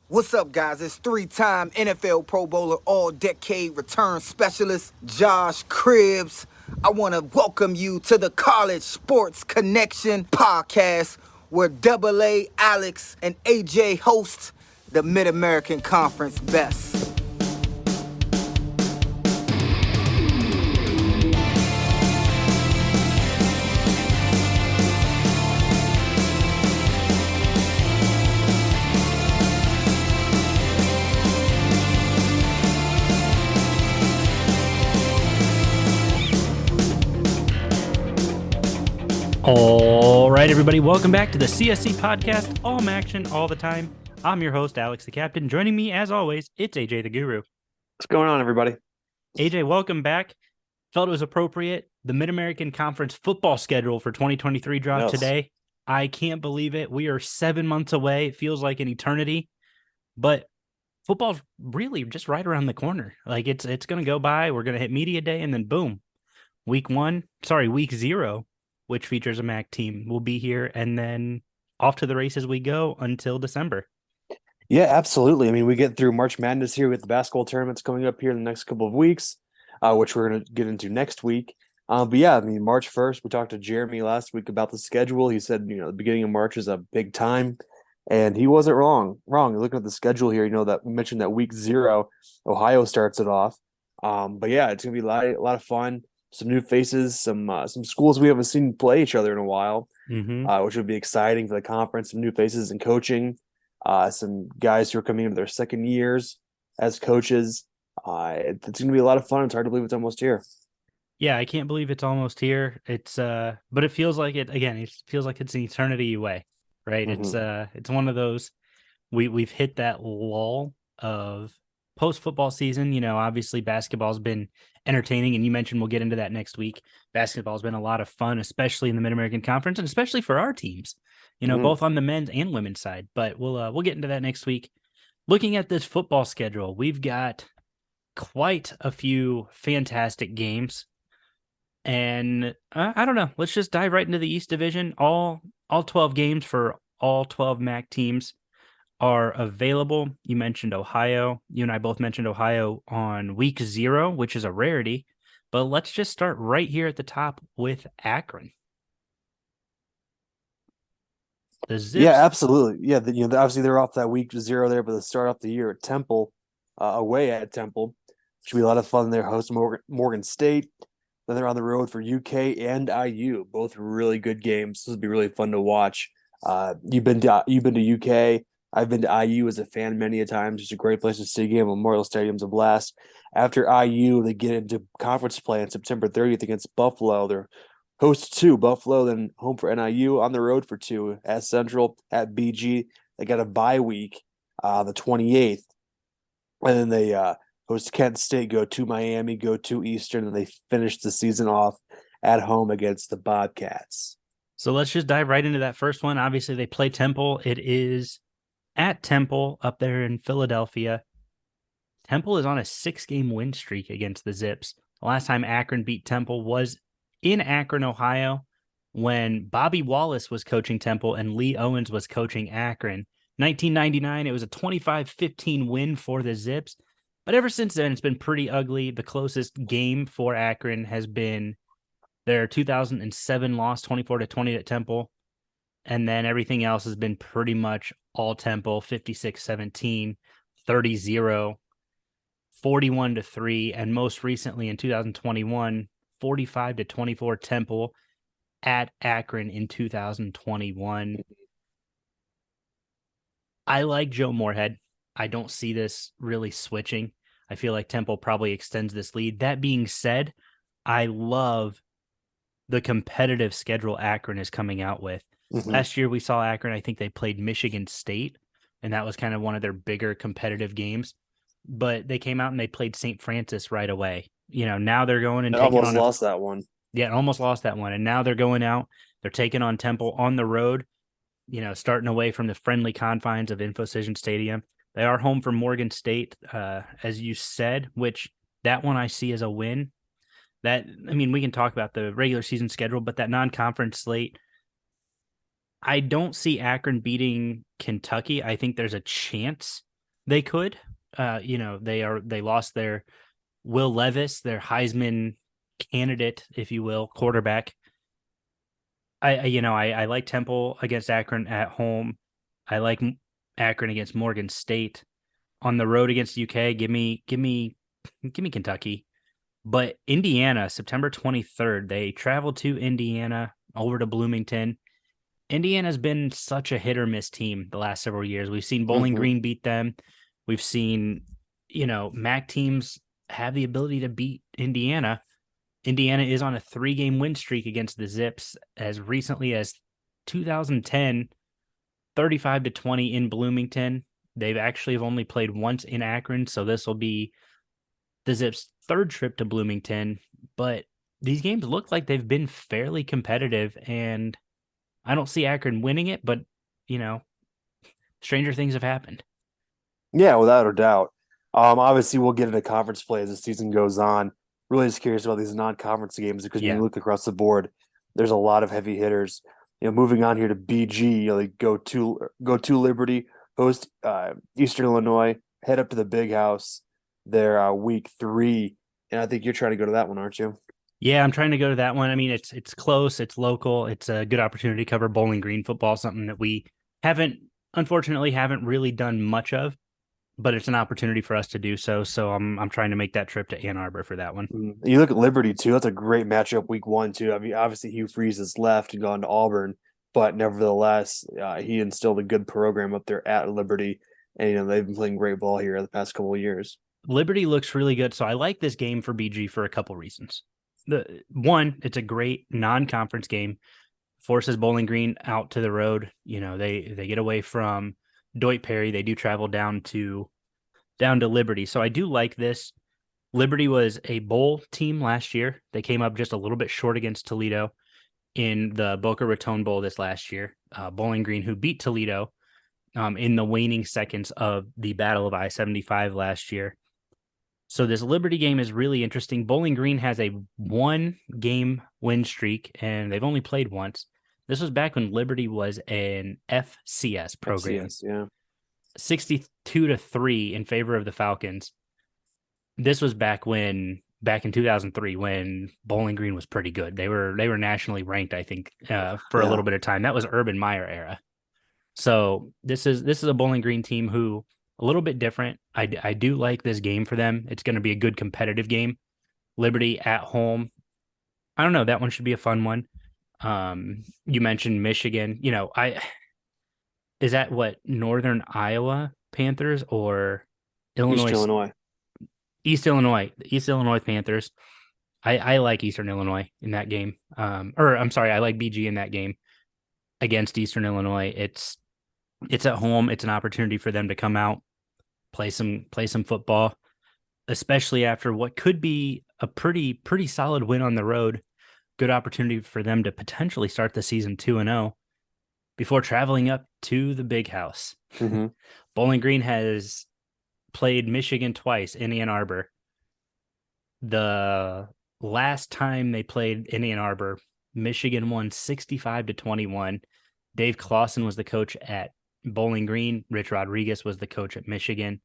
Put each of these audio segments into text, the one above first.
What's up, guys? It's three-time NFL Pro Bowler, all-decade return specialist, Josh Cribbs. I want to welcome you to the College Sports Connection podcast, where Double A, Alex, and AJ host the Mid-American Conference Best. All right, everybody, welcome back to the CSC podcast, all action, all the time. I'm your host, Alex the Captain. Joining me, as always, it's AJ the Guru. What's going on, everybody? AJ, welcome back. Felt it was appropriate. The Mid-American Conference football schedule for 2023 dropped today. I can't believe it. We are 7 months away. It feels like an eternity, but football's really just right around the corner. Like it's going to go by. We're going to hit media day, and then boom, week 0, which features a MAC team, will be here, and then off to the races we go until December. Yeah, absolutely. I mean, we get through March Madness here with the basketball tournaments coming up here in the next couple of weeks, which we're going to get into next week. But yeah, I mean, March 1st, we talked to Jeremy last week about the schedule. He said, the beginning of March is a big time, and he wasn't wrong. Looking at the schedule here, that we mentioned that week 0, Ohio starts it off. But yeah, it's going to be a lot of fun. Some new faces, some schools we haven't seen play each other in a while, which would be exciting for the conference. Some new faces in coaching, some guys who are coming into their second years as coaches. It's going to be a lot of fun. It's hard to believe it's almost here. Yeah, I can't believe it's almost here. It's but it feels like it again. It feels like it's an eternity away, right? It's one of those. We've hit that lull of post-football season. Obviously basketball's been entertaining, and you mentioned we'll get into that next week. Basketball's been a lot of fun, especially in the Mid-American Conference, and especially for our teams, both on the men's and women's side. But we'll get into that next week. Looking at this football schedule, we've got quite a few fantastic games, and I don't know. Let's just dive right into the East Division. All 12 games for all 12 MAC teams are available. You mentioned Ohio. You and I both mentioned Ohio on week 0, which is a rarity. But let's just start right here at the top with Akron. The Zips. Yeah, absolutely. Yeah, obviously they're off that week 0 there, but they start off the year at Temple, away at Temple. Should be a lot of fun. They're hosting Morgan State. Then they're on the road for UK and IU. Both really good games. This would be really fun to watch. You've been to UK. I've been to IU as a fan many a times. It's a great place to see a game. Memorial Stadium's a blast. After IU, they get into conference play on September 30th against Buffalo. They're host 2, Buffalo, then home for NIU, on the road for 2 at Central, at BG. They got a bye week, the 28th. And then they host Kent State, go to Miami, go to Eastern, and they finish the season off at home against the Bobcats. So let's just dive right into that first one. Obviously, they play Temple. It is at Temple up there in Philadelphia. Temple is on a 6-game win streak against the Zips. The last time Akron beat Temple was in Akron, Ohio, when Bobby Wallace was coaching Temple and Lee Owens was coaching Akron. 1999, it was a 25-15 win for the Zips. But ever since then, it's been pretty ugly. The closest game for Akron has been their 2007 loss, 24-20 at Temple. And then everything else has been pretty much all Temple, 56-17, 30-0, 41-3, and most recently in 2021, 45-24 Temple at Akron in 2021. I like Joe Moorhead. I don't see this really switching. I feel like Temple probably extends this lead. That being said, I love the competitive schedule Akron is coming out with. Last year we saw Akron, I think they played Michigan State, and that was kind of one of their bigger competitive games. But they came out and they played St. Francis right away. Now they're going and almost lost that one. Yeah, almost lost that one. And now they're going out. They're taking on Temple on the road, starting away from the friendly confines of Infocision Stadium. They are home for Morgan State, as you said, which that one I see as a win. We can talk about the regular season schedule, but that non-conference slate, I don't see Akron beating Kentucky. I think there's a chance They could. They lost their Will Levis, their Heisman candidate, if you will, quarterback. I like Temple against Akron at home. I like Akron against Morgan State. On the road against UK, give me Kentucky. But Indiana, September 23rd, they traveled to Indiana over to Bloomington. Indiana's been such a hit or miss team the last several years. We've seen Bowling Green beat them. We've seen, MAC teams have the ability to beat Indiana. Indiana is on a 3-game win streak against the Zips as recently as 2010, 35-20 in Bloomington. They've actually have only played once in Akron, so this will be the Zips' third trip to Bloomington. But these games look like they've been fairly competitive, and I don't see Akron winning it, but, stranger things have happened. Yeah, without a doubt. Obviously, we'll get into conference play as the season goes on. Really just curious about these non-conference games because when you look across the board, there's a lot of heavy hitters. Moving on here to BG, they go to Liberty, host Eastern Illinois, head up to the Big House. They're week 3, and I think you're trying to go to that one, aren't you? Yeah, I'm trying to go to that one. I mean, it's close, it's local, it's a good opportunity to cover Bowling Green football, something that we unfortunately haven't really done much of, but it's an opportunity for us to do so. So I'm trying to make that trip to Ann Arbor for that one. You look at Liberty too. That's a great matchup week 1 too. I mean, obviously Hugh Freeze has left and gone to Auburn, but nevertheless, he instilled a good program up there at Liberty, and they've been playing great ball here the past couple of years. Liberty looks really good, so I like this game for BG for a couple reasons. The one, it's a great non-conference game, forces Bowling Green out to the road. They get away from Deutsch Perry. They do travel down to Liberty. So I do like this. Liberty was a bowl team last year. They came up just a little bit short against Toledo in the Boca Raton Bowl this last year. Bowling Green, who beat Toledo in the waning seconds of the Battle of I-75 last year. So this Liberty game is really interesting. Bowling Green has a 1-game win streak, and they've only played once. This was back when Liberty was an FCS program. FCS, yeah. 62-3 in favor of the Falcons. This was back in 2003 when Bowling Green was pretty good. They were nationally ranked, I think, for a little bit of time. That was Urban Meyer era. So this is a Bowling Green team who a little bit different. I do like this game for them. It's going to be a good competitive game. Liberty at home. I don't know. That one should be a fun one. You mentioned Michigan. Is that what, Northern Iowa Panthers or Illinois? East Illinois Panthers. I like Eastern Illinois in that game. I like BG in that game against Eastern Illinois. It's at home. It's an opportunity for them to come out, play some football, especially after what could be a pretty solid win on the road. Good opportunity for them to potentially start the season 2-0 before traveling up to the Big House. Mm-hmm. Bowling Green has played Michigan twice in Ann Arbor. The last time they played in Ann Arbor, Michigan won 65-21. Dave Clawson was the coach at Bowling Green. Rich Rodriguez was the coach at Michigan.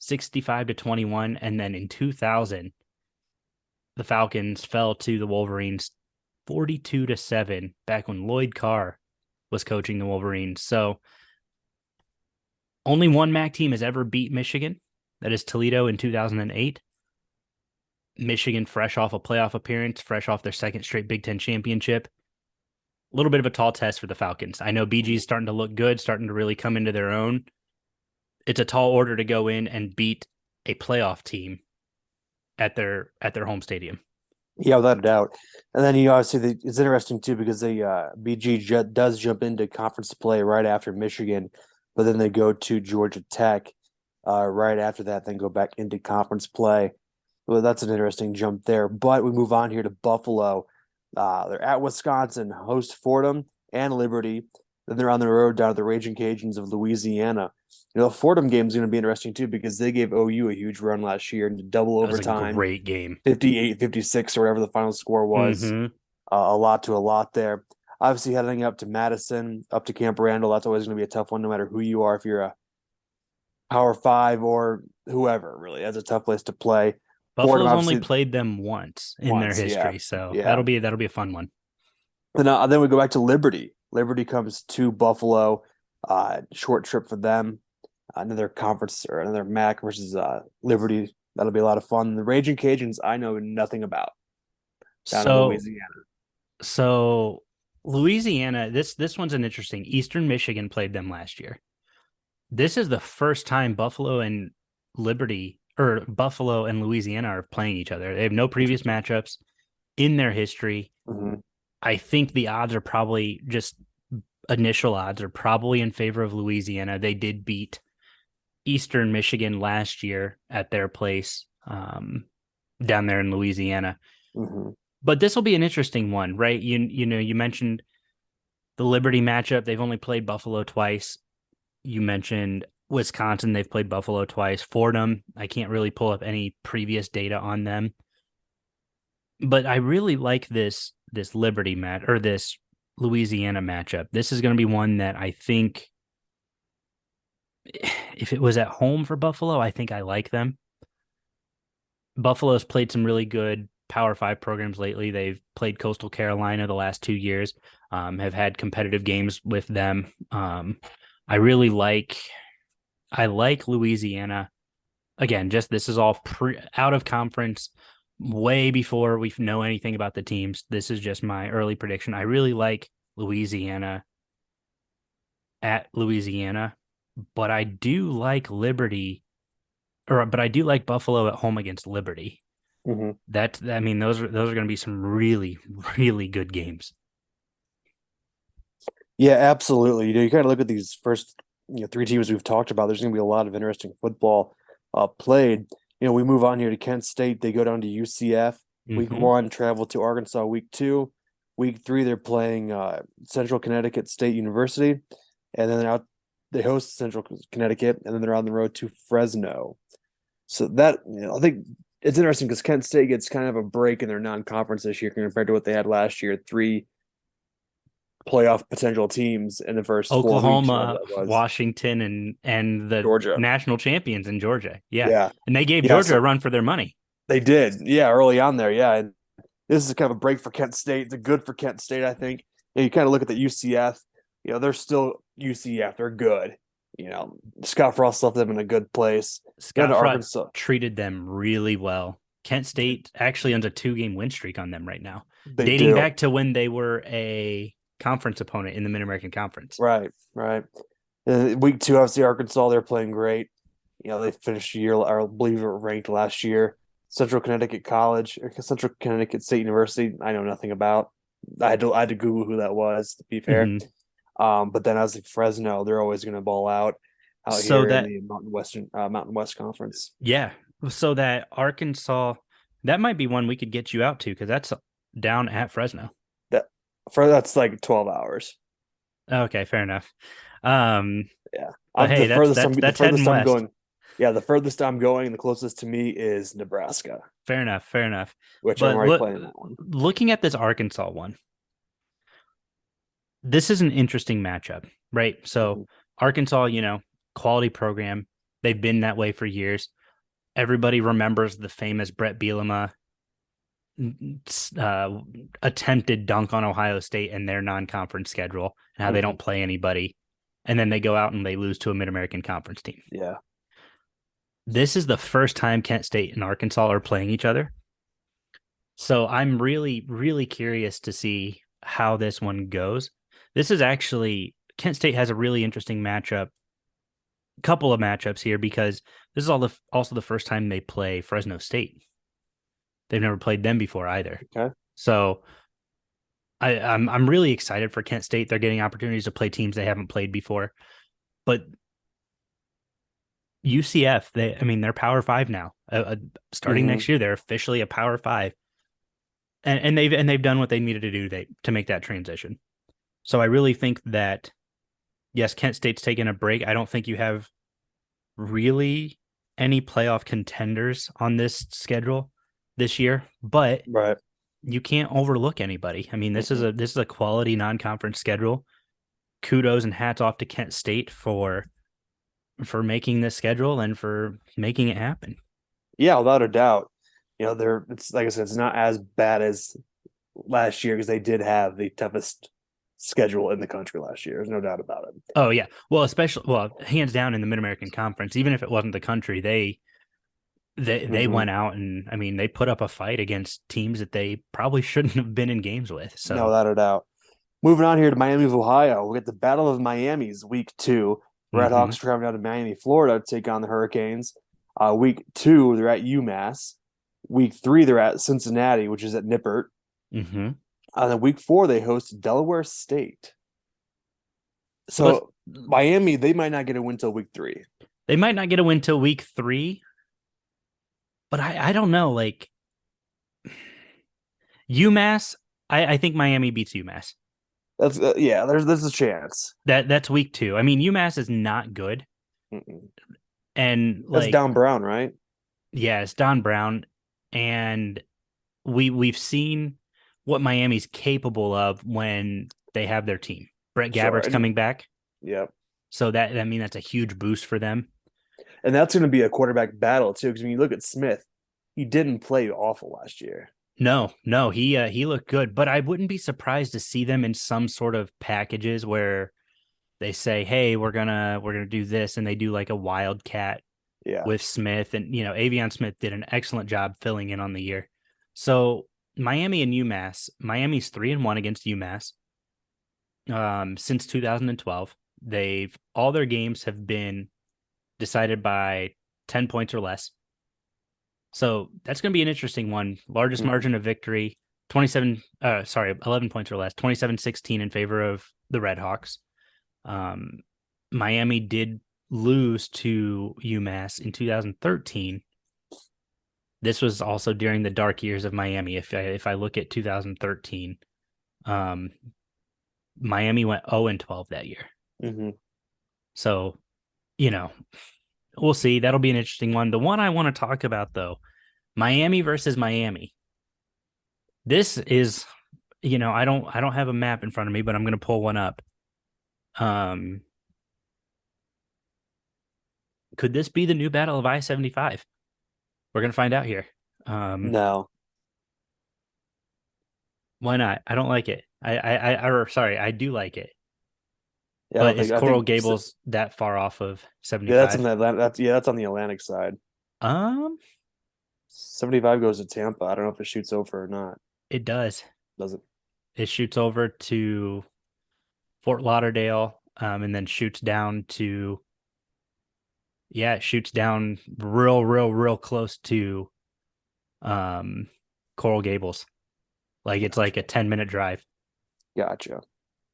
65-21. And then in 2000, the Falcons fell to the Wolverines 42-7 back when Lloyd Carr was coaching the Wolverines. So only one MAC team has ever beat Michigan. That is Toledo in 2008. Michigan, fresh off a playoff appearance, fresh off their second straight Big Ten championship. A little bit of a tall test for the Falcons. I know BG is starting to look good, starting to really come into their own. It's a tall order to go in and beat a playoff team at their home stadium. Yeah, without a doubt. And then obviously it's interesting too because they BG does jump into conference play right after Michigan, but then they go to Georgia Tech right after that, then go back into conference play. Well, that's an interesting jump there. But we move on here to Buffalo. They're at Wisconsin, host Fordham and Liberty. Then they're on the road down to the Raging Cajuns of Louisiana. The Fordham game is going to be interesting too because they gave OU a huge run last year into double overtime. That was a great game. 58-56 or whatever the final score was. Mm-hmm. A lot there. Obviously heading up to Madison, up to Camp Randall. That's always going to be a tough one no matter who you are. If you're Power Five or whoever. Really, that's a tough place to play. Fordham Buffalo's only obviously played them once in their once, history, so yeah. that'll be a fun one. And then we go back to Liberty. Liberty comes to Buffalo. Short trip for them. Another conference or another MAC versus Liberty. That'll be a lot of fun. The Raging Cajuns, I know nothing about. Down in So Louisiana. so Louisiana, this one's an interesting. Eastern Michigan played them last year. This is the first time Buffalo and Liberty or Buffalo and Louisiana are playing each other. They have no previous matchups in their history. Mm-hmm. I think the odds are probably just initial odds are probably in favor of Louisiana. They did beat Eastern Michigan last year at their place down there in Louisiana. Mm-hmm. But this will be an interesting one, right? You know, you mentioned the Liberty matchup. They've only played Buffalo twice. You mentioned Wisconsin. They've played Buffalo twice. Fordham, I can't really pull up any previous data on them. But I really like this Liberty match or this Louisiana matchup. This is going to be one that I think if it was at home for Buffalo, I think I like them. Buffalo's played some really good Power 5 programs lately. They've played Coastal Carolina the last 2 years, have had competitive games with them. I like Louisiana. Again, just this is all out of conference way before we know anything about the teams. This is just my early prediction. I really like Louisiana at Louisiana, but I do like but I do like Buffalo at home against Liberty. Mm-hmm. Those are going to be some really, really good games. Yeah, absolutely. You kind of look at these first, three teams we've talked about. There's going to be a lot of interesting football played. We move on here to Kent State. They go down to UCF. Week 1, travel to Arkansas. Week 2, week 3, they're playing Central Connecticut State University, and then they host Central Connecticut, and then they're on the road to Fresno. So that I think it's interesting because Kent State gets kind of a break in their non-conference this year compared to what they had last year. 3 playoff potential teams in the first 4 weeks. Oklahoma, Washington, and the Georgia national champions in Georgia. Yeah. And they gave Georgia a run for their money. They did. Yeah, early on there. Yeah. And this is kind of a break for Kent State. It's good for Kent State, I think. And you kind of look at the UCF, they're still UCF. They're good. Scott Frost left them in a good place. Scott Frost treated them really well. Kent State actually owns a 2-game win streak on them right now, dating back to when they were a conference opponent in the Mid-American Conference. Right. Week 2, obviously, Arkansas, they're playing great. They finished the year, I believe, it ranked last year. Central Connecticut State University, I know nothing about. I had to Google who that was, to be fair. Mm-hmm. But then as Fresno, they're always going to ball out here in the Mountain West Conference. Yeah. So that Arkansas, that might be one we could get you out to because that's down at Fresno. That's like 12 hours. Okay, fair enough. Yeah. Hey, the furthest I'm going. Yeah, the furthest I'm going, the closest to me is Nebraska. Fair enough. Which I'm already playing that one. Looking at this Arkansas one, this is an interesting matchup, right? So Arkansas, quality program. They've been that way for years. Everybody remembers the famous Brett Bielema attempted dunk on Ohio State in their non-conference schedule and how they don't play anybody. And then they go out and they lose to a Mid-American Conference team. Yeah. This is the first time Kent State and Arkansas are playing each other. So I'm really, really curious to see how this one goes. This is actually, Kent State has a really interesting couple of matchups here because this is also the first time they play Fresno State. They've never played them before either. Okay. So I'm really excited for Kent State. They're getting opportunities to play teams they haven't played before. But UCF, they're Power 5 now. Starting next year, they're officially a Power 5. And they've done what they needed to do to make that transition. So I really think that, yes, Kent State's taking a break. I don't think you have really any playoff contenders on this schedule this year, but you can't overlook anybody. I mean, this is a quality non-conference schedule. Kudos and hats off to Kent State for making this schedule and for making it happen. Yeah, without a doubt. It's like I said, it's not as bad as last year because they did have the toughest schedule in the country last year. There's no doubt about it. Oh yeah, hands down in the Mid American Conference, even if it wasn't the country, they Mhm. went out and I mean they put up a fight against teams that they probably shouldn't have been in games with. No, So without a doubt. Moving on here to Miami of Ohio, we get the Battle of Miami's week 2. Red mhm, Hawks traveling down to Miami, Florida to take on the Hurricanes. Week 2, they're at UMass. Week 3, they're at Cincinnati, which is at Nippert. mhm. And then week 4, they host Delaware State. Let's So Miami, they might not get a win till week 3. They might not get a win till week 3, but I don't know. Like UMass, I think Miami beats UMass. That's yeah. There's a chance. That's week 2. I mean UMass is not good, Mm-mm. and That's like Don Brown, right? yeah, it's Don Brown, and we've seen what Miami's capable of when they have their team. Brett Sure. Gabbert's coming back, Yep. so that I mean that's a huge boost for them. And that's going to be a quarterback battle too. Because when you look at Smith, he didn't play awful last year. No, he looked good, but I wouldn't be surprised to see them in some sort of packages where they say, "Hey, we're gonna do this," and they do like a wildcat Yeah. with Smith, and Avion Smith did an excellent job filling in on the year. So Miami and UMass, Miami's 3-1 against UMass since 2012. They've all their games have been decided by 10 points or less. So that's going to be an interesting one. Largest Mhm. margin of victory, 11 points or less, 27-16 in favor of the Red Hawks. Miami did lose to UMass in 2013. This was also during the dark years of Miami. If I look at 2013, um, Miami went 0-12 that year. Mm-hmm. So, you know, we'll see. That'll be an interesting one. The one I want to talk about though, Miami versus Miami. This is, I don't have a map in front of me, but I'm going to pull one up. Um, could this be the new battle of I-75? We're going to find out here. No. Why not? I don't like it. I do like it. Yeah, I But don't is think. I Coral think. Gables that far off of Yeah, that's on 75? the Atlantic. That's on the Atlantic side. Um, 75 goes to Tampa. I don't know if it shoots over or not. it does. Does it? It shoots over to Fort Lauderdale, and then shoots down to it shoots down real close to Coral Gables. Like it's like a 10-minute drive. Gotcha.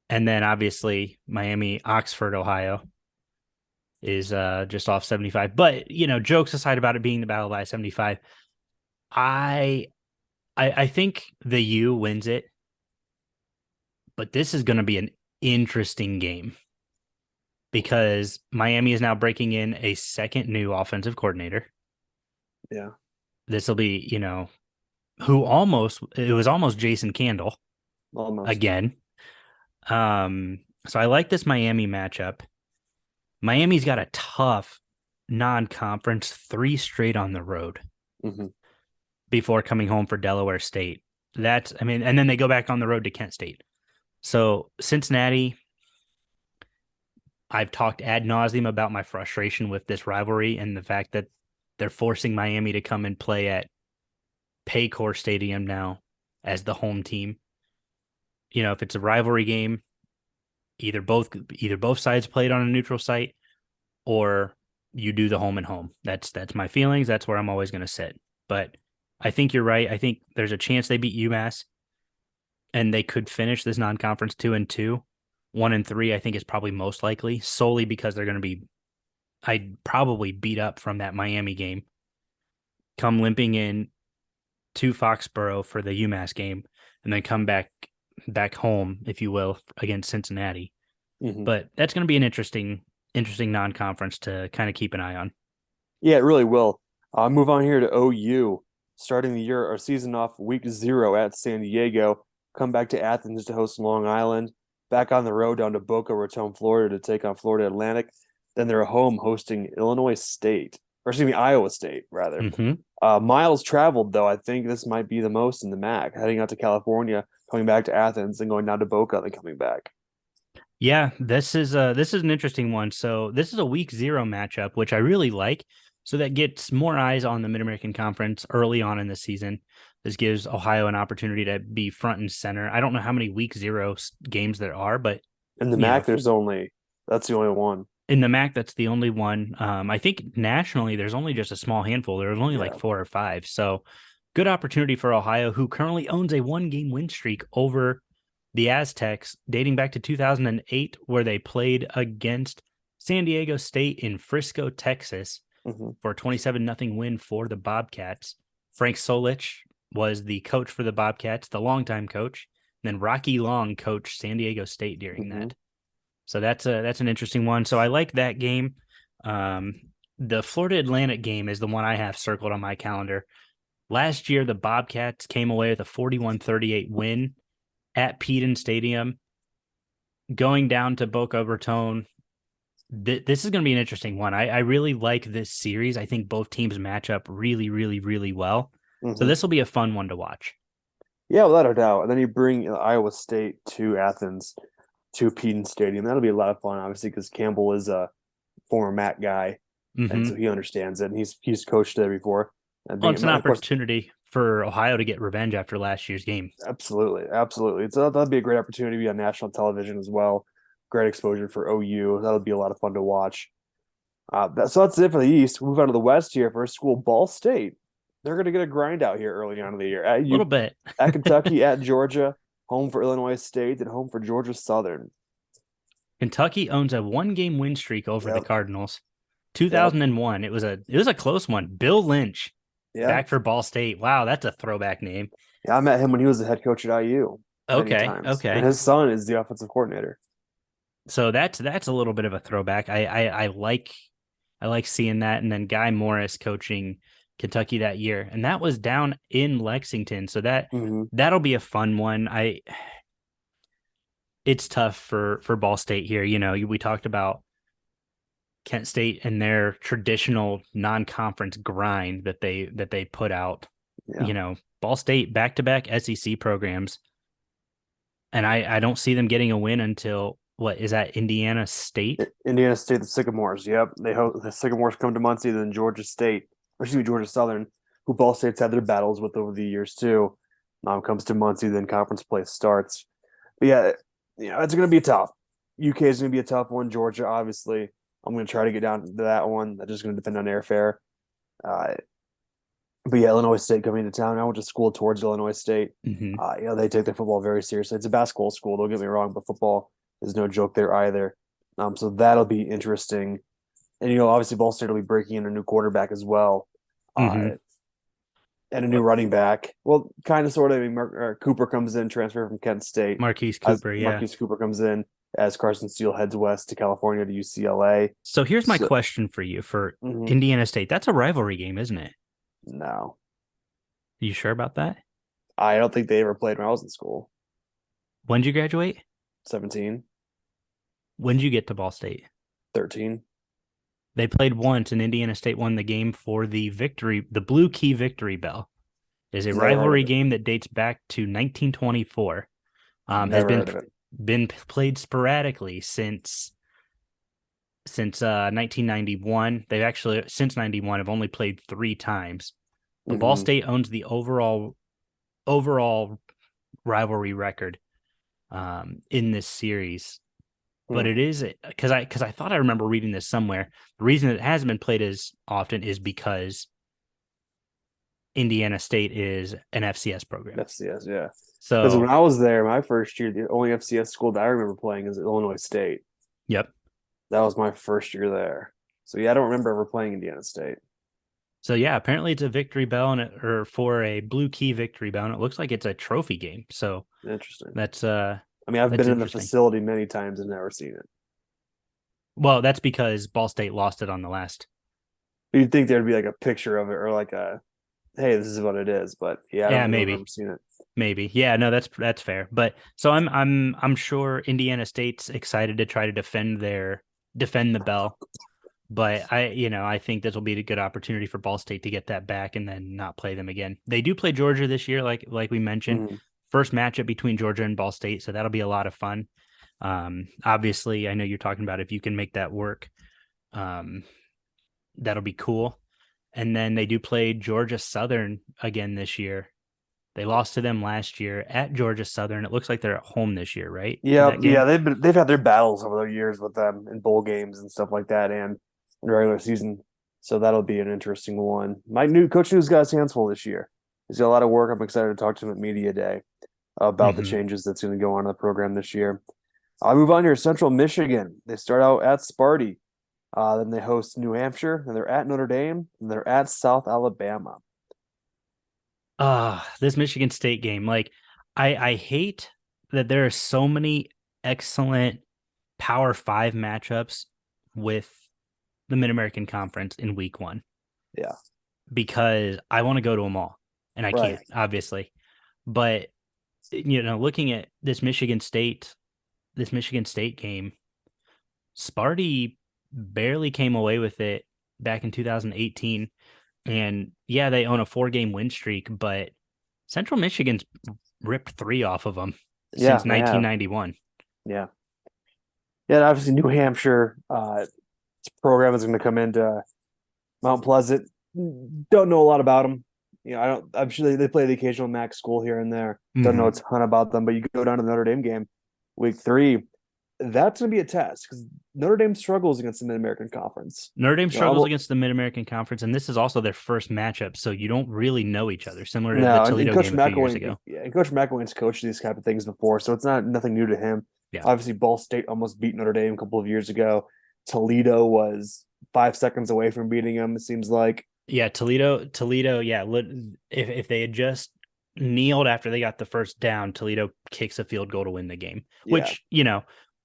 And then obviously Miami, Oxford, Ohio is just off 75. But jokes aside about it being the Battle of I-75, I think the U wins it, but this is going to be an interesting game because Miami is now breaking in a second new offensive coordinator. Yeah. This will be, it was almost Jason Candle Almost. again. So I like this Miami matchup. Miami's got a tough non-conference 3 straight on the road Mm-hmm. before coming home for Delaware State. And then they go back on the road to Kent State. So Cincinnati, I've talked ad nauseum about my frustration with this rivalry and the fact that they're forcing Miami to come and play at Paycor Stadium now as the home team. If it's a rivalry game, either both sides played on a neutral site or you do the home and home. That's my feelings. That's where I'm always going to sit. But I think you're right. I think there's a chance they beat UMass and they could finish this non-conference 2-2. 1-3, I think is probably most likely, solely because they're going to be, I'd probably beat up from that Miami game, come limping in to Foxborough for the UMass game, and then come back home, if you will, against Cincinnati. Mm-hmm. But that's going to be an interesting non-conference to kind of keep an eye on. Yeah, it really will. Move on here to OU, starting the year or season off week 0 at San Diego. Come back to Athens to host Long Island. Back on the road down to Boca Raton, Florida to take on Florida Atlantic. Then they're home hosting Illinois State, or excuse me, Iowa State, rather. Mm-hmm. Miles traveled, though. I think this might be the most in the MAC, heading out to California, coming back to Athens, and going down to Boca, then coming back. Yeah, this is an interesting one. So this is a week 0 matchup, which I really like. So that gets more eyes on the Mid-American Conference early on in the season. This gives Ohio an opportunity to be front and center. I don't know how many week 0 games there are, but In the MAC, that's the only one. In the MAC, that's the only one. I think nationally, there's only just a small handful. There's only like 4 or 5. So good opportunity for Ohio, who currently owns a 1-game win streak over the Aztecs dating back to 2008, where they played against San Diego State in Frisco, Texas, for a 27-0 win for the Bobcats. Frank Solich was the coach for the Bobcats, the longtime coach. And then Rocky Long coached San Diego State during that. So that's an interesting one. So I like that game. The Florida Atlantic game is the one I have circled on my calendar. Last year, the Bobcats came away with a 41-38 win at Peden Stadium. Going down to Boca Raton, this is going to be an interesting one. I really like this series. I think both teams match up really, really, really well. So this will be a fun one to watch. Yeah, without a doubt. And then you bring Iowa State to Athens, to Peden Stadium. That'll be a lot of fun, obviously, because Campbell is a former MAC guy, and so he understands it, and he's coached there before. And it's an opportunity for Ohio to get revenge after last year's game. Absolutely. So that'll be a great opportunity to be on national television as well. Great exposure for OU. That'll be a lot of fun to watch. So that's it for the East. We'll move on to the West here for school Ball State. They're going to get a grind out here early on in the year. A little bit. At Kentucky, at Georgia, home for Illinois State, and home for Georgia Southern. Kentucky owns a 1-game win streak over the Cardinals. 2001. It was a close one. Bill Lynch back for Ball State. Wow, that's a throwback name. Yeah, I met him when he was the head coach at IU. Okay. And his son is the offensive coordinator. So that's a little bit of a throwback. I like seeing that. And then Guy Morris coaching Kentucky that year, and that was down in Lexington. So that'll be a fun one. It's tough for Ball State here. You know, we talked about Kent State and their traditional non-conference grind that they put out. Yeah. You know, Ball State back-to-back SEC programs, and I don't see them getting a win until what is that? Indiana State. Indiana State, the Sycamores. Yep, the Sycamores come to Muncie, then Georgia Southern, who Ball State's had their battles with over the years too. Comes to Muncie, then conference play starts. But yeah, it's going to be tough. UK is going to be a tough one. Georgia, obviously, I'm going to try to get down to that one. That's just going to depend on airfare. But yeah, Illinois State coming into town. I went to school towards Illinois State. They take their football very seriously. It's a basketball school, don't get me wrong, but football is no joke there either. So that'll be interesting. And, obviously Ball State will be breaking in a new quarterback as well. And a new running back. Well, kind of, sort of. I mean, Cooper comes in, transfer from Kent State. Marquise Cooper comes in as Carson Steele heads west to California to UCLA. So here's my question for you for Indiana State. That's a rivalry game, isn't it? No. You sure about that? I don't think they ever played when I was in school. When did you graduate? 17. When did you get to Ball State? 13. They played once, and Indiana State won the game for the victory. The Blue Key Victory Bell is a rivalry game that dates back to 1924. Has been played sporadically since 1991. They've actually, since 91, have only played 3 times. But Ball State owns the overall rivalry record in this series. But it is because I thought I remember reading this somewhere. The reason it hasn't been played as often is because Indiana State is an FCS program. FCS, yeah. So because when I was there, my first year, the only FCS school that I remember playing is Illinois State. Yep. That was my first year there. So yeah, I don't remember ever playing Indiana State. So yeah, apparently it's a victory bell or for a Blue Key Victory Bell, and it looks like it's a trophy game. So interesting. That's I mean, I've been in the facility many times and never seen it. Well, that's because Ball State lost it on the last. You'd think there'd be like a picture of it or like a, hey, this is what it is. But yeah, I don't maybe I've seen it. Maybe. Yeah, no, that's fair. But so I'm sure Indiana State's excited to try to defend their defend the bell. But I think this will be a good opportunity for Ball State to get that back and then not play them again. They do play Georgia this year, like we mentioned. Mm-hmm. First matchup between Georgia and Ball State, so that'll be a lot of fun. Obviously, I know you're talking about if you can make that work, that'll be cool. And then they do play Georgia Southern again this year. They lost to them last year at Georgia Southern. It looks like they're at home this year, right? Yeah, yeah, they've had their battles over the years with them in bowl games and stuff like that, and in regular season. So that'll be an interesting one. My new coach who's got his hands full this year. He's got a lot of work. I'm excited to talk to him at media day about the changes that's going to go on in the program this year. I'll move on here. Central Michigan. They start out at Sparty. Then they host New Hampshire. Then they're at Notre Dame. And they're at South Alabama. This Michigan State game. Like, I hate that there are so many excellent Power 5 matchups with the Mid-American Conference in week 1. Yeah. Because I want to go to them all. And I can't, obviously. But, looking at this Michigan State game, Sparty barely came away with it back in 2018. And yeah, they own a 4-game win streak, but Central Michigan's ripped 3 off of them since 1991. Yeah. Yeah, and obviously New Hampshire program is going to come into Mount Pleasant. Don't know a lot about them. I'm sure they play the occasional MAC school here and there. Don't know a ton about them, but you go down to the Notre Dame game, week 3. That's going to be a test because Notre Dame struggles against the Mid-American Conference. Notre Dame struggles against the Mid-American Conference, and this is also their first matchup, so you don't really know each other, similar to the Toledo game a few years ago. Yeah, and Coach McElwain's coached these type of things before, so it's nothing new to him. Yeah. Obviously, Ball State almost beat Notre Dame a couple of years ago. Toledo was 5 seconds away from beating them, it seems like. Yeah, Toledo, yeah. If they had just kneeled after they got the first down, Toledo kicks a field goal to win the game, which,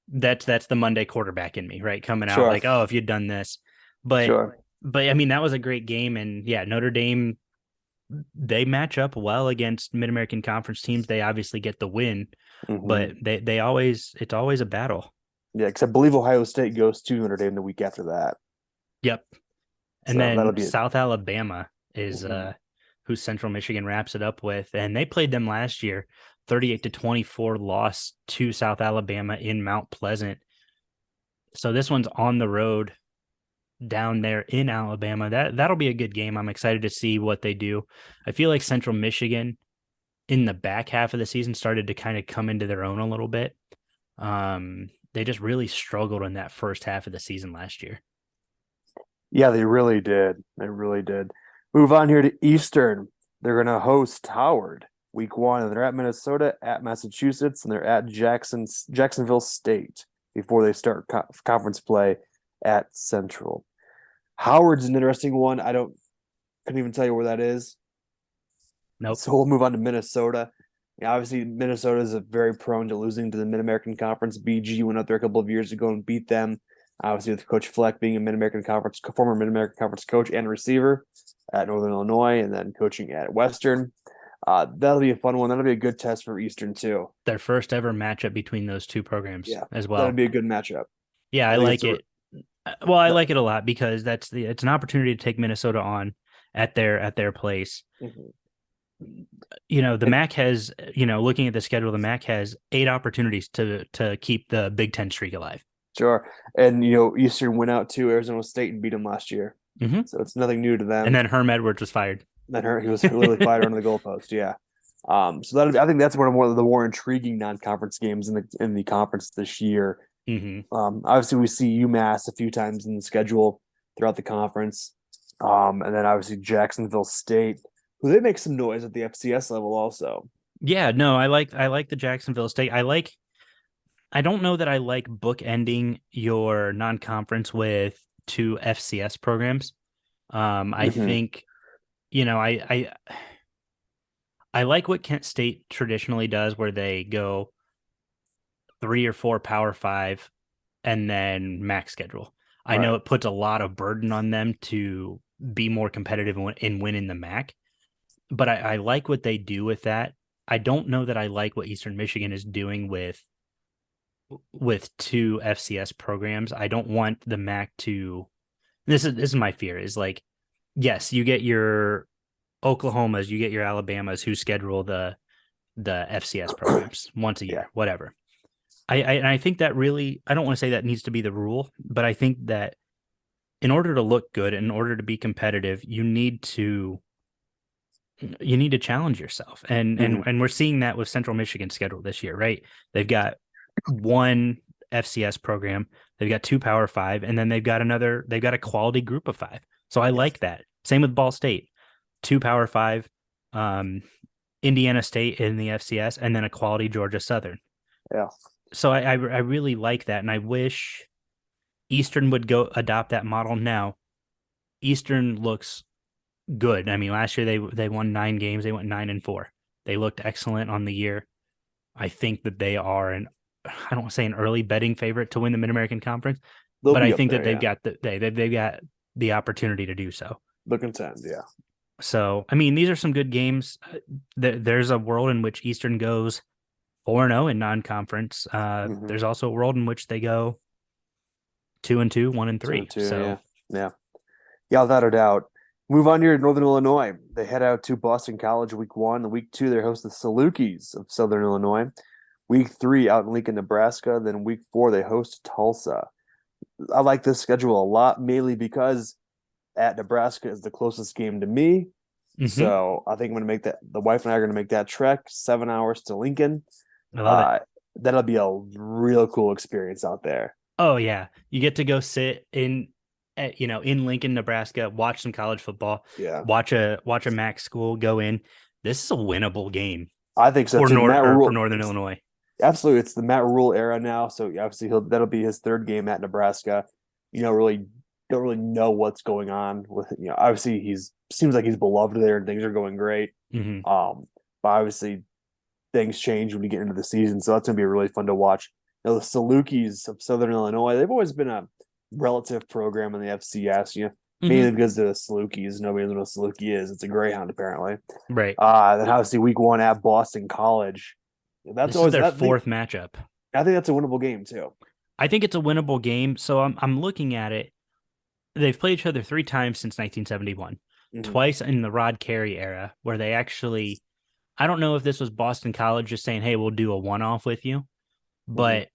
that's the Monday quarterback in me, right? Coming out like, oh, if you'd done this, but I mean, that was a great game. And yeah, Notre Dame, they match up well against Mid-American Conference teams. They obviously get the win, but it's always a battle. Yeah. Cause I believe Ohio State goes to Notre Dame the week after that. Yep. And then South Alabama is, who Central Michigan wraps it up with. And they played them last year. 38-24 loss to South Alabama in Mount Pleasant. So this one's on the road down there in Alabama. That'll be a good game. I'm excited to see what they do. I feel like Central Michigan in the back half of the season started to kind of come into their own a little bit. They just really struggled in that first half of the season last year. Yeah, they really did. Move on here to Eastern. They're going to host Howard week 1, and they're at Minnesota, at Massachusetts, and they're at Jacksonville State before they start conference play at Central. Howard's an interesting one. Couldn't even tell you where that is. Nope. So we'll move on to Minnesota. Yeah, obviously, Minnesota is very prone to losing to the Mid-American Conference. BG went up there a couple of years ago and beat them. Obviously, with Coach Fleck being a former Mid-American Conference coach and receiver at Northern Illinois, and then coaching at Western. That'll be a fun one. That'll be a good test for Eastern too. Their first ever matchup between those two programs as well. That'll be a good matchup. Yeah, I like it. Well, I like it a lot because it's an opportunity to take Minnesota on at their place. The MAC has, looking at the schedule, the MAC has 8 opportunities to keep the Big Ten streak alive. Sure. And, Eastern went out to Arizona State and beat them last year. So it's nothing new to them. And then Herm Edwards was fired. He was literally fired under the goalpost. Yeah. So I think that's one of the more intriguing non-conference games in the conference this year. Obviously, we see UMass a few times in the schedule throughout the conference. And then obviously Jacksonville State, who they make some noise at the FCS level also. Yeah, no, I like the Jacksonville State. I don't know that I like bookending your non-conference with 2 FCS programs. I think, I like what Kent State traditionally does, where they go 3 or 4 Power 5 and then MAC schedule. I know it puts a lot of burden on them to be more competitive and win in the MAC, but I like what they do with that. I don't know that I like what Eastern Michigan is doing with with two FCS programs. I don't want the MAC to. This is my fear. Is like, yes, you get your Oklahomas, you get your Alabamas who schedule the FCS programs once a Yeah. year, whatever. I think that really, I don't want to say that needs to be the rule, but I think that in order to look good, in order to be competitive, you need to challenge yourself. And we're seeing that with Central Michigan's schedule this year, right? They've got one FCS program, they've got two Power Five, and then they've got a quality group of five. So I like that. Same with Ball State, two Power Five, Indiana State in the FCS, and then a quality Georgia Southern. Yeah. So I really like that, and I wish Eastern would go adopt that model now. Eastern looks good. I mean, last year they won 9 games. They went 9-4. They looked excellent on the year. I think that they are I don't want to say an early betting favorite to win the Mid-American Conference, but I think that they've got the opportunity to do so. The contend, yeah. So, I mean, these are some good games. There's a world in which Eastern goes 4-0 in non-conference. There's also a world in which they go 2-2, 1-3. 2-2, so, yeah, without a doubt. Move on here to Northern Illinois. They head out to Boston College week 1. And week 2, they host the Salukis of Southern Illinois. Week 3, out in Lincoln, Nebraska. Then week 4, they host Tulsa. I like this schedule a lot, mainly because at Nebraska is the closest game to me. Mm-hmm. So I think I'm going to make that. The wife and I are going to make that trek 7 hours to Lincoln. I love it. That'll be a real cool experience out there. Oh yeah, you get to go sit in Lincoln, Nebraska, watch some college football. Yeah, watch a MAC school go in. This is a winnable game. I think so. For Northern Illinois. Absolutely, it's the Matt Rule era now. So obviously that'll be his 3rd game at Nebraska. Don't really know what's going on with. Obviously seems like he's beloved there and things are going great. Mm-hmm. But obviously things change when you get into the season, so that's gonna be really fun to watch. The Salukis of Southern Illinois, they've always been a relative program in the FCS, mainly because they're the Salukis. Nobody knows what a Saluki is. It's a Greyhound, apparently. Right. Then obviously week 1 at Boston College. This is their 4th matchup. I think that's a winnable game too. I think it's a winnable game. So I'm looking at it. They've played each other 3 times since 1971. Twice in the Rod Carey era, where they actually, I don't know if this was Boston College just saying, "Hey, we'll do a one-off with you," but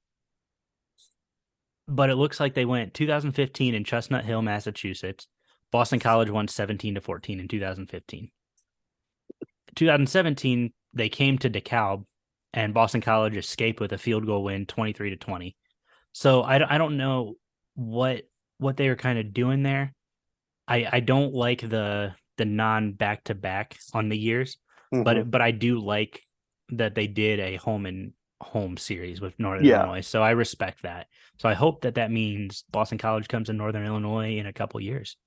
it looks like they went 2015 in Chestnut Hill, Massachusetts. Boston College won 17-14 in 2015. 2017, they came to DeKalb, and Boston College escaped with a field goal win, 23-20. So I don't know what they were kind of doing there. I don't like the non-back-to-back on the years, but I do like that they did a home series with Northern Illinois. So I respect that. So I hope that means Boston College comes to Northern Illinois in a couple years.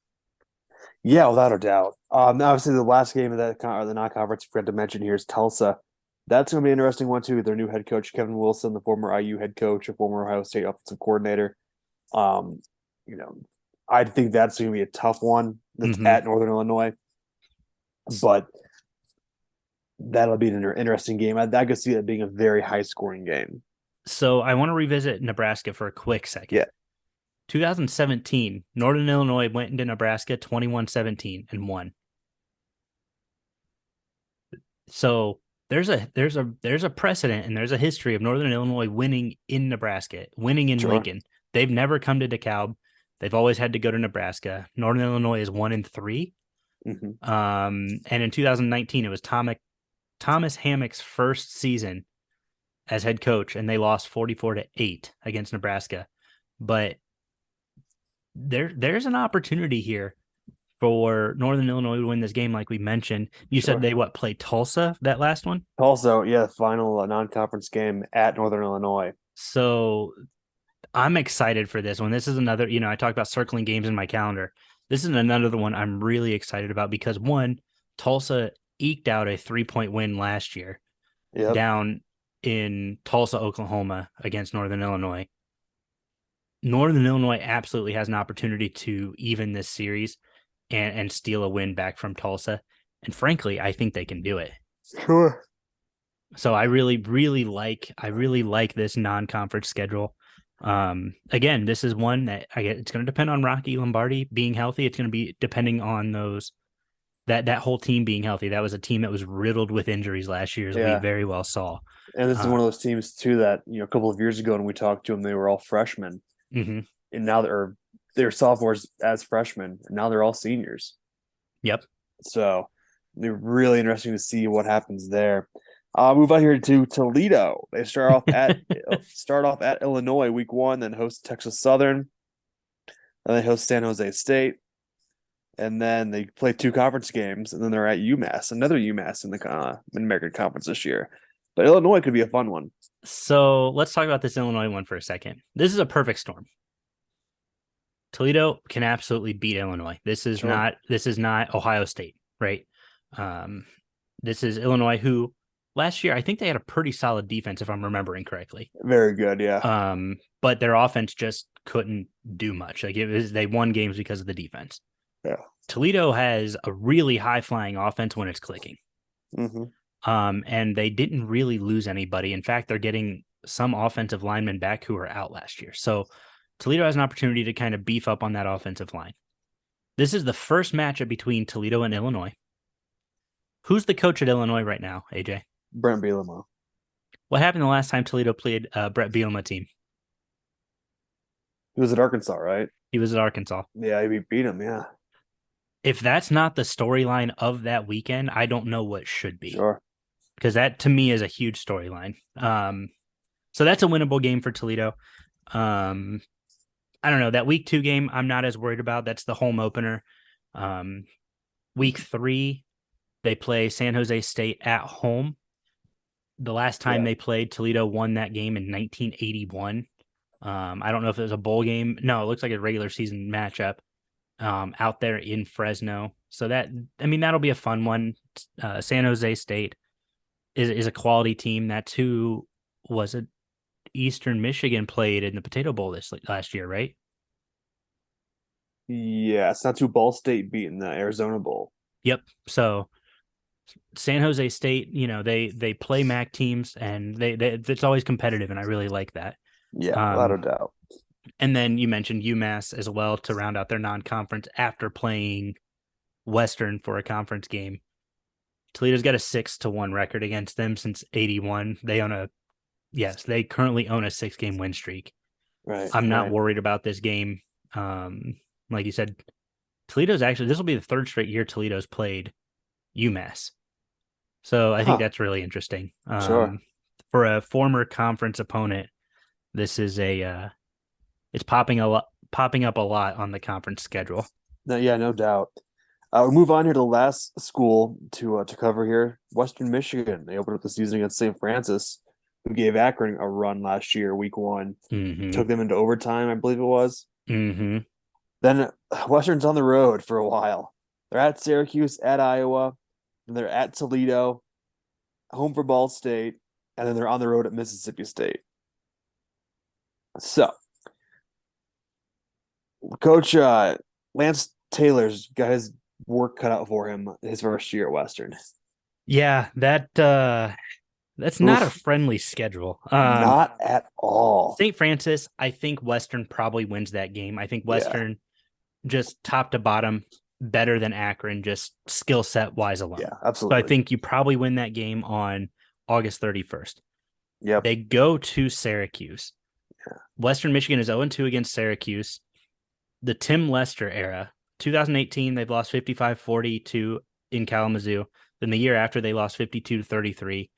Yeah, without a doubt. Obviously, the last game of the non-conference we forgot to mention here is Tulsa. That's going to be an interesting one too. Their new head coach, Kevin Wilson, the former IU head coach, a former Ohio State offensive coordinator. I think that's going to be a tough one. That's at Northern Illinois, but that'll be an interesting game. I could see that being a very high-scoring game. So I want to revisit Nebraska for a quick second. Yeah. 2017, Northern Illinois went into Nebraska 21-17 and won. So there's a precedent and there's a history of Northern Illinois winning in Nebraska, winning in Lincoln. They've never come to DeKalb. They've always had to go to Nebraska. Northern Illinois is 1-3. And in 2019, it was Thomas Hammock's first season as head coach, and they lost 44-8 against Nebraska. But there's an opportunity here for Northern Illinois to win this game, like we mentioned. You said they play Tulsa, that last one? Tulsa, final non-conference game at Northern Illinois. So I'm excited for this one. This is another, I talked about circling games in my calendar. This is another one I'm really excited about because, one, Tulsa eked out a 3-point win last year down in Tulsa, Oklahoma against Northern Illinois. Northern Illinois absolutely has an opportunity to even this series and steal a win back from Tulsa. And frankly, I think they can do it. Sure. So I really like this non-conference schedule. Again, this is one that it's going to depend on Rocky Lombardi being healthy. It's going to be depending on that whole team being healthy. That was a team that was riddled with injuries last year, as we Yeah. very well saw. And this is one of those teams too that, a couple of years ago when we talked to them, they were all freshmen, Mm-hmm. and now they're sophomores as freshmen, and now they're all seniors. Yep. So they're really interesting to see what happens there. Move on here to Toledo. They start off at Illinois week 1, then host Texas Southern, then they host San Jose State, and then they play 2 conference games, and then they're at UMass, another UMass in the Mid-American Conference this year. But Illinois could be a fun one. So let's talk about this Illinois one for a second. This is a perfect storm. Toledo can absolutely beat Illinois. This is not Ohio State, right? This is Illinois, who last year I think they had a pretty solid defense, if I'm remembering correctly. Very good, yeah. But their offense just couldn't do much. Like they won games because of the defense. Yeah. Toledo has a really high flying offense when it's clicking. Mm-hmm. And they didn't really lose anybody. In fact, they're getting some offensive linemen back who were out last year. So Toledo has an opportunity to kind of beef up on that offensive line. This is the first matchup between Toledo and Illinois. Who's the coach at Illinois right now, AJ? Brent Bielema. What happened the last time Toledo played Brett Bielema team? He was at Arkansas, right? He was at Arkansas. Yeah, he beat him, yeah. If that's not the storyline of that weekend, I don't know what should be. Sure. Because that, to me, is a huge storyline. So that's a winnable game for Toledo. I don't know. That week 2 game, I'm not as worried about. That's the home opener. Week 3, they play San Jose State at home. The last time they played, Toledo won that game in 1981. I don't know if it was a bowl game. No, it looks like a regular season matchup out there in Fresno. So that'll be a fun one. San Jose State is a quality team. That's who was it? Eastern Michigan played in the Potato Bowl last year, right? Yeah, it's not too Ball State beating the Arizona Bowl. Yep. So San Jose State, they play MAC teams, and it's always competitive, and I really like that. Yeah, without a doubt. And then you mentioned UMass as well to round out their non-conference after playing Western for a conference game. Toledo's got a 6-1 record against them since 81. They currently own a 6-game win streak. Right. I'm not worried about this game. Like you said, this will be the 3rd straight year Toledo's played UMass. So I think that's really interesting. Sure. For a former conference opponent, this is it's popping up a lot on the conference schedule. No doubt. We move on here to the last school to cover here, Western Michigan. They opened up the season against St. Francis, who gave Akron a run last year, week 1. Mm-hmm. Took them into overtime, I believe it was. Mm-hmm. Then Western's on the road for a while. They're at Syracuse, at Iowa, and they're at Toledo, home for Ball State, and then they're on the road at Mississippi State. So, Coach Lance Taylor's got his work cut out for him his first year at Western. Yeah, that's not a friendly schedule. Not at all. St. Francis, I think Western probably wins that game. I think Western just top to bottom better than Akron, just skill set wise alone. Yeah, absolutely. So I think you probably win that game on August 31st. Yep. They go to Syracuse. Yeah. Western Michigan is 0-2 against Syracuse. The Tim Lester era, 2018, they've lost 55-42 in Kalamazoo. Then the year after, they lost 52-33.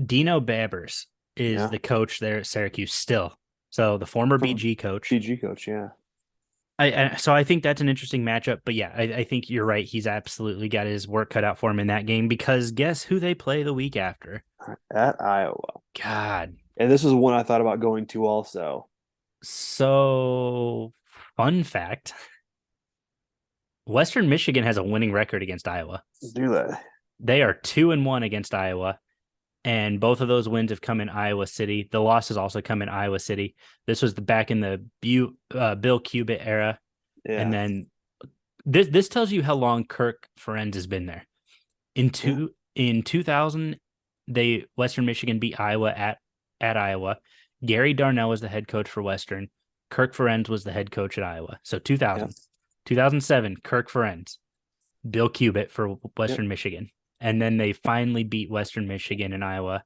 Dino Babbers is the coach there at Syracuse still. So the former BG coach. BG coach, yeah. So I think that's an interesting matchup. But yeah, I think you're right. He's absolutely got his work cut out for him in that game, because guess who they play the week after? At Iowa. God. And this was one I thought about going to also. So, fun fact. Western Michigan has a winning record against Iowa. Do they? They are 2-1 against Iowa. And both of those wins have come in Iowa City. The losses also come in Iowa City. This was back in the Bill Cubitt era. Yeah. And then this tells you how long Kirk Ferenz has been there. In 2000, Western Michigan beat Iowa at Iowa. Gary Darnell was the head coach for Western. Kirk Ferenz was the head coach at Iowa. So 2000, Yep. 2007, Kirk Ferenz, Bill Cubit for Yep. Western Michigan. And then they finally beat Western Michigan in Iowa.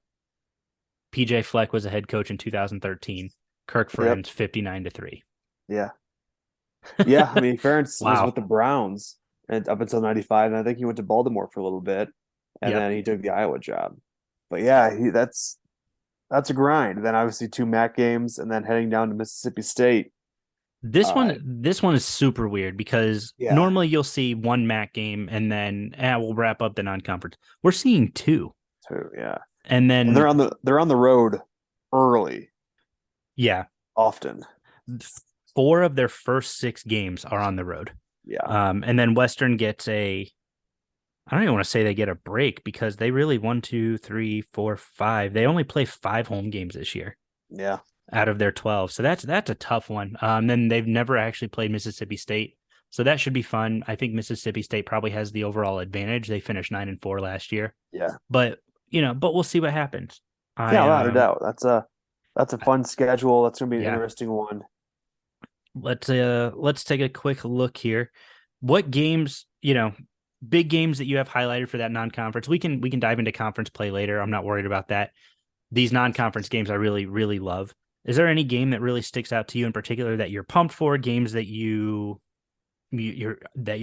PJ Fleck was the head coach in 2013. Kirk Yep. Ferenz 59-3. Yeah. Yeah. I mean, Ferentz was Wow. with the Browns and up until 95. And I think he went to Baltimore for a little bit. And Yep. then he took the Iowa job. But yeah, that's a grind. Then obviously 2 MAC games and then heading down to Mississippi State. This Uh, one is super weird because Yeah. normally you'll see one MAC game and then we'll wrap up the non-conference. We're seeing two. Yeah. And And then they're on the road early, yeah, often. 4 of their first 6 games are on the road. Yeah. And then Western gets I don't even want to say they get a break because they really 1, 2, 3, 4, 5. They only play 5 home games this year Yeah. out of their 12. So that's a tough one. Then they've never actually played Mississippi State. So that should be fun. I think Mississippi State probably has the overall advantage. They finished 9-4 last year. Yeah. But we'll see what happens. Yeah, without a doubt. That's a fun schedule. That's gonna be an Yeah. interesting one. Let's take a quick look here. What games, big games that you have highlighted for that non-conference? We can dive into conference play later. I'm not worried about that. These non-conference games I really, really love. Is there any game that really sticks out to you in particular that you're pumped for? Games that you're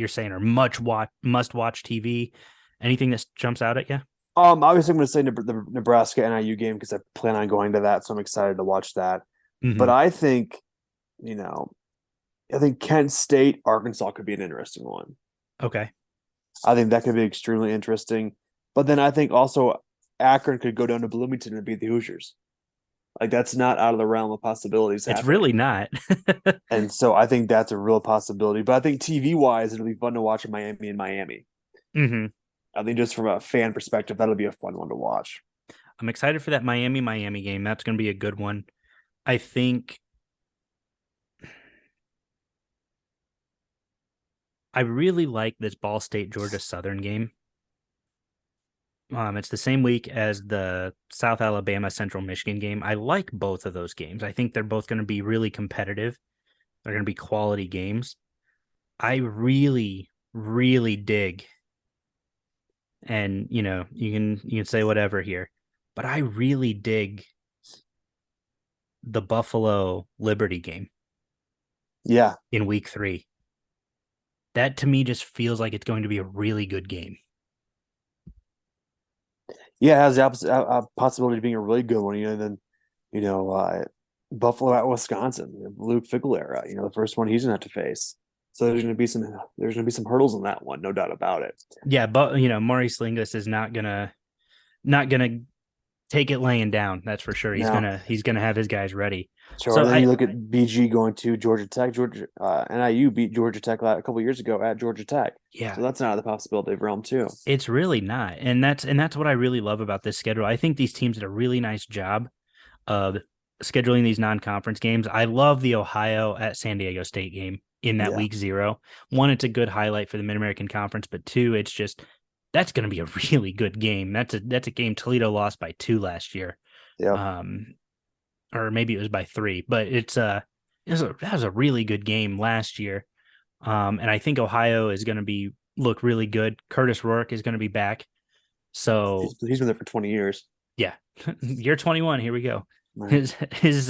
saying are must watch TV? Anything that jumps out at you? Obviously I'm gonna say the Nebraska NIU game because I plan on going to that, so I'm excited to watch that. Mm-hmm. But I think, I think Kent State, Arkansas could be an interesting one. Okay. I think that could be extremely interesting. But then I think also Akron could go down to Bloomington and beat the Hoosiers. Like that's not out of the realm of possibilities. It's happening. really not. And so I think that's a real possibility. But I think TV wise, it'll be fun to watch Miami and Miami. Mm-hmm. I think just from a fan perspective, that'll be a fun one to watch. I'm excited for that Miami game. That's going to be a good one. I think I really like this Ball State Georgia Southern game. It's the same week as the South Alabama Central Michigan game. I like both of those games. I think they're both going to be really competitive. They're going to be quality games. I really, really dig. And you can say whatever here, but I really dig the Buffalo Liberty game. Yeah. In week 3. That to me just feels like it's going to be a really good game. Yeah, it has the opposite possibility of being a really good one. And then, Buffalo at Wisconsin, Luke Fickle era. The first one he's gonna have to face. So there's gonna be some hurdles in that one, no doubt about it. Yeah, but Maurice Lingus is not gonna take it laying down. That's for sure. He's gonna have his guys ready. Sure. So then you look at BG going to Georgia Tech. NIU beat Georgia Tech a couple years ago at Georgia Tech. Yeah, so that's not the possibility of realm too. It's really not, and that's what I really love about this schedule. I think these teams did a really nice job of scheduling these non-conference games. I love the Ohio at San Diego State game in that week 0. 1, it's a good highlight for the Mid-American Conference, but 2, it's just that's going to be a really good game. That's a game Toledo lost by 2 last year. Yeah. Or maybe it was by 3, but that was a really good game last year. And I think Ohio is going to look really good. Curtis Rourke is going to be back. So he's been there for 20 years. Yeah. Year 21. Here we go. Right. His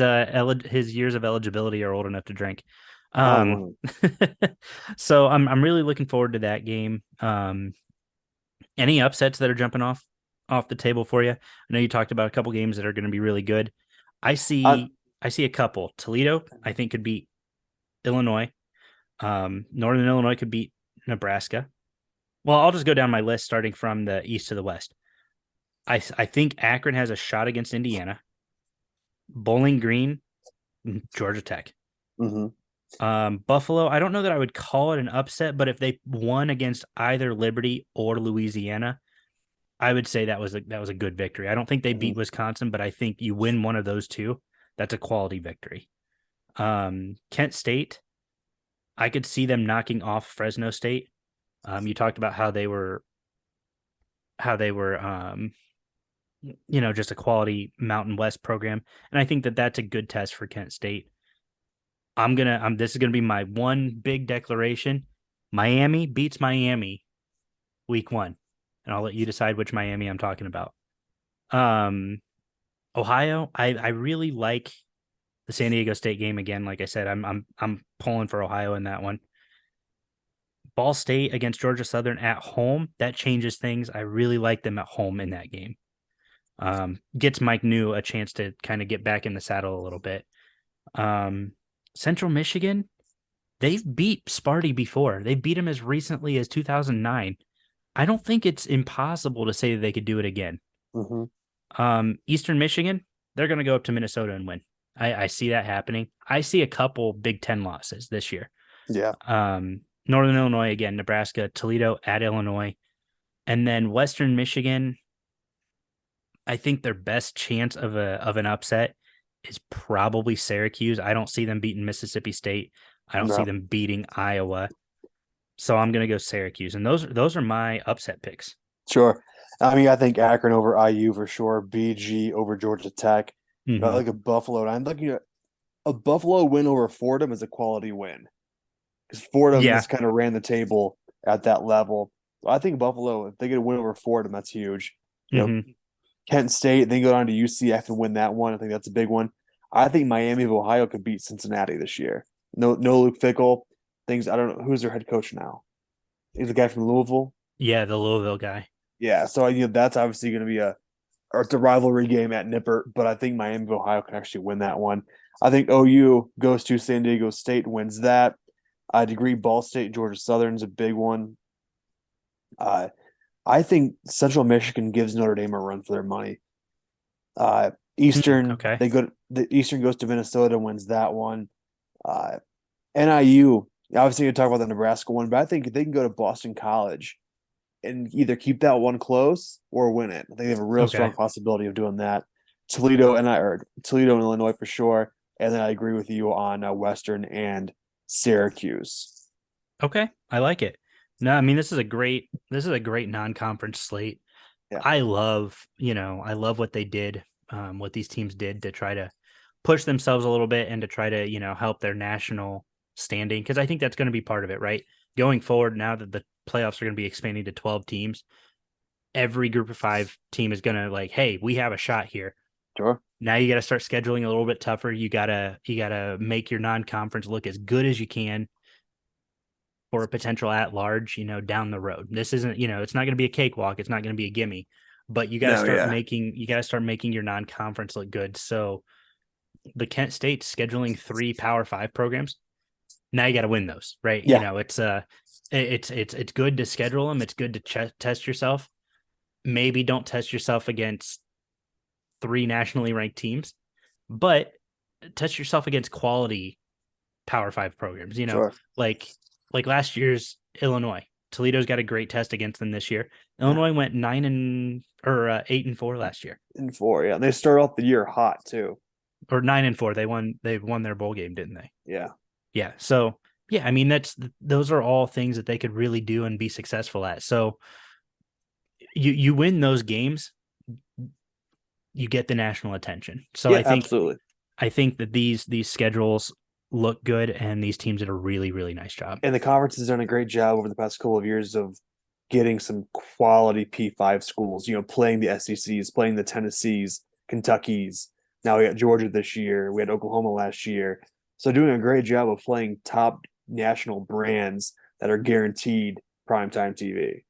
years of eligibility are old enough to drink. So I'm really looking forward to that game. Any upsets that are jumping off the table for you? I know you talked about a couple games that are going to be really good. I see a couple. Toledo, I think, could beat Illinois. Northern Illinois could beat Nebraska. Well, I'll just go down my list starting from the east to the west. I think Akron has a shot against Indiana. Bowling Green, Georgia Tech. Mm-hmm. Buffalo, I don't know that I would call it an upset, but if they won against either Liberty or Louisiana, I would say that was a good victory. I don't think they beat Wisconsin, but I think you win one of those two, that's a quality victory. Kent State, I could see them knocking off Fresno State. You talked about how they were just a quality Mountain West program. And I think that that's a good test for Kent State. This is gonna be my one big declaration. Miami beats Miami week 1, and I'll let you decide which Miami I'm talking about. Ohio, I really like the San Diego State game again. Like I said, I'm pulling for Ohio in that one. Ball State against Georgia Southern at home, that changes things. I really like them at home in that game. Gets Mike New a chance to kind of get back in the saddle a little bit. Central Michigan, they've beat Sparty before. They beat him as recently as 2009. I don't think it's impossible to say that they could do it again. Eastern Michigan, they're going to go up to Minnesota and win. I see that happening. I see a couple Big Ten losses this year. Yeah. Northern Illinois again, Nebraska, Toledo at Illinois, and then Western Michigan. I think their best chance of an upset is probably Syracuse. I don't see them beating Mississippi State. I don't see them beating Iowa. So I'm going to go Syracuse. And those are my upset picks. Sure. I mean, I think Akron over IU for sure. BG over Georgia Tech. Mm-hmm. I like a Buffalo. And I'm looking at a Buffalo win over Fordham is a quality win. Because Fordham just kind of ran the table at that level. So I think Buffalo, if they get a win over Fordham, that's huge. You know, Kent State, they go down to UCF and win that one. I think that's a big one. I think Miami of Ohio could beat Cincinnati this year. No Luke Fickell. I don't know who's their head coach now. He's the guy from Louisville. Yeah, the Louisville guy. Yeah, so that's obviously going to be it's a rivalry game at Nippert, but I think Miami of Ohio can actually win that one. I think OU goes to San Diego State and wins that. I'd agree Ball State, Georgia Southern's a big one. I think Central Michigan gives Notre Dame a run for their money. Eastern, the Eastern goes to Minnesota and wins that one. NIU, obviously you talk about the Nebraska one, but I think they can go to Boston College and either keep that one close or win it. I think they have a real strong possibility of doing that. Toledo and Illinois for sure. And then I agree with you on Western and Syracuse. Okay, I like it. No, I mean this is a great non-conference slate. Yeah. I love what they did, what these teams did to try to push themselves a little bit and to try to, help their national standing, because I think that's going to be part of it, right? Going forward, now that the playoffs are going to be expanding to 12 teams, every group of 5 team is going to hey, we have a shot here. Sure. Now you got to start scheduling a little bit tougher. You gotta make your non-conference look as good as you can for a potential at-large, down the road. This isn't, it's not going to be a cakewalk. It's not going to be a gimme, but you got to start making your non-conference look good. So the Kent State scheduling 3 Power 5 programs. Now you got to win those, right? Yeah. It's good to schedule them. It's good to test yourself. Maybe don't test yourself against 3 nationally ranked teams, but test yourself against quality Power 5 programs. Sure. Like last year's Illinois. Toledo's got a great test against them this year. Illinois went 8-4 last year. 8-4, yeah. They start off the year hot too. Or 9-4. They won their bowl game, didn't they? Yeah. Yeah. So yeah, I mean those are all things that they could really do and be successful at. So you win those games, you get the national attention. So yeah, absolutely. I think that these schedules look good, and these teams did a really, really nice job. And the conference has done a great job over the past couple of years of getting some quality P5 schools, playing the SECs, playing the Tennessees, Kentuckys. Now we got Georgia this year. We had Oklahoma last year. So doing a great job of playing top national brands that are guaranteed primetime TV.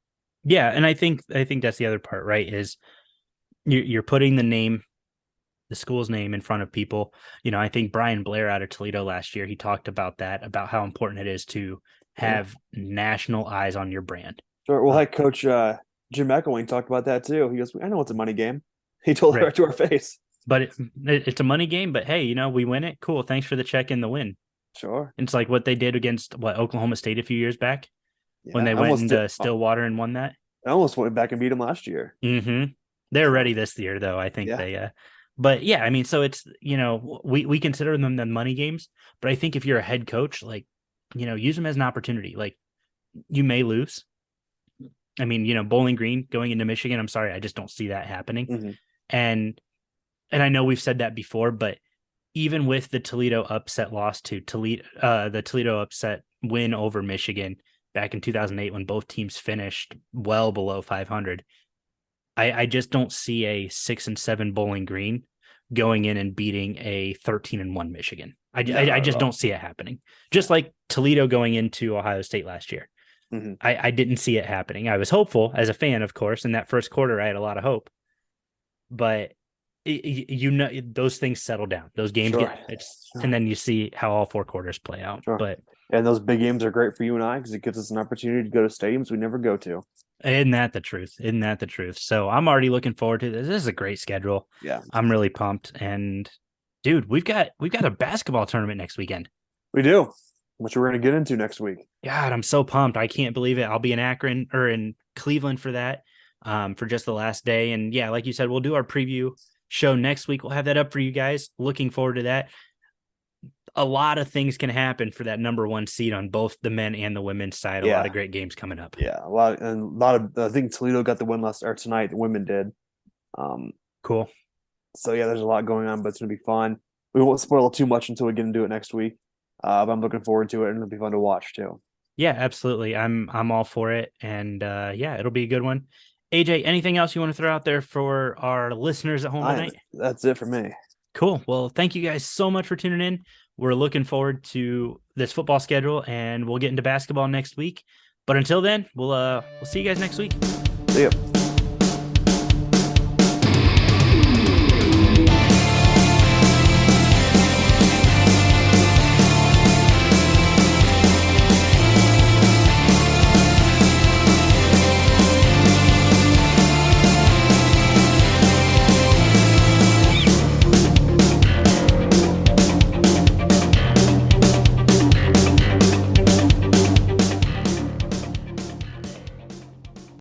Yeah, and I think that's the other part, right, is you're putting the school's name in front of people. I think Brian Blair out of Toledo last year, he talked about that, about how important it is to have national eyes on your brand. Sure. Well, Coach Jim Echoing talked about that too. He goes, I know it's a money game. He told it right to our face. But it's a money game, but hey, we win it. Cool. Thanks for the check in the win. Sure. It's like what they did against Oklahoma State a few years back when they went into Stillwater and won that. I almost went back and beat them last year. Mm-hmm. They're ready this year, though. I think they but yeah, I mean, so it's, we consider them the money games, but I think if you're a head coach, use them as an opportunity. You may lose. I mean, Bowling Green going into Michigan, I'm sorry, I just don't see that happening. Mm-hmm. And I know we've said that before, but even with the Toledo upset loss to Toledo, the Toledo upset win over Michigan back in 2008, when both teams finished well below 500, I just don't see a 6-7 Bowling Green going in and beating a 13-1 Michigan. I just don't see it happening. Just like Toledo going into Ohio State last year. Mm-hmm. I didn't see it happening. I was hopeful as a fan, of course. In that first quarter, I had a lot of hope. But those things settle down. Those games and then you see how all 4 quarters play out. Sure. But and those big games are great for you and I because it gives us an opportunity to go to stadiums we never go to. Isn't that the truth? So I'm already looking forward to this. This is a great schedule. Yeah, I'm really pumped. And dude, we've got a basketball tournament next weekend. We do, which we're going to get into next week. God, I'm so pumped. I can't believe it. I'll be in Akron or in Cleveland for that, for just the last day. And yeah, like you said, we'll do our preview show next week. We'll have that up for you guys. Looking forward to that. A lot of things can happen for that number 1 seed on both the men and the women's side. A lot of great games coming up. Yeah, a lot of. I think Toledo got the win tonight. The women did. Cool. So yeah, there's a lot going on, but it's gonna be fun. We won't spoil too much until we get into it next week. But I'm looking forward to it, and it'll be fun to watch too. Yeah, absolutely. I'm all for it, and yeah, it'll be a good one. AJ, anything else you want to throw out there for our listeners at home tonight? That's it for me. Cool. Well, thank you guys so much for tuning in. We're looking forward to this football schedule, and we'll get into basketball next week. But until then, we'll see you guys next week. See ya.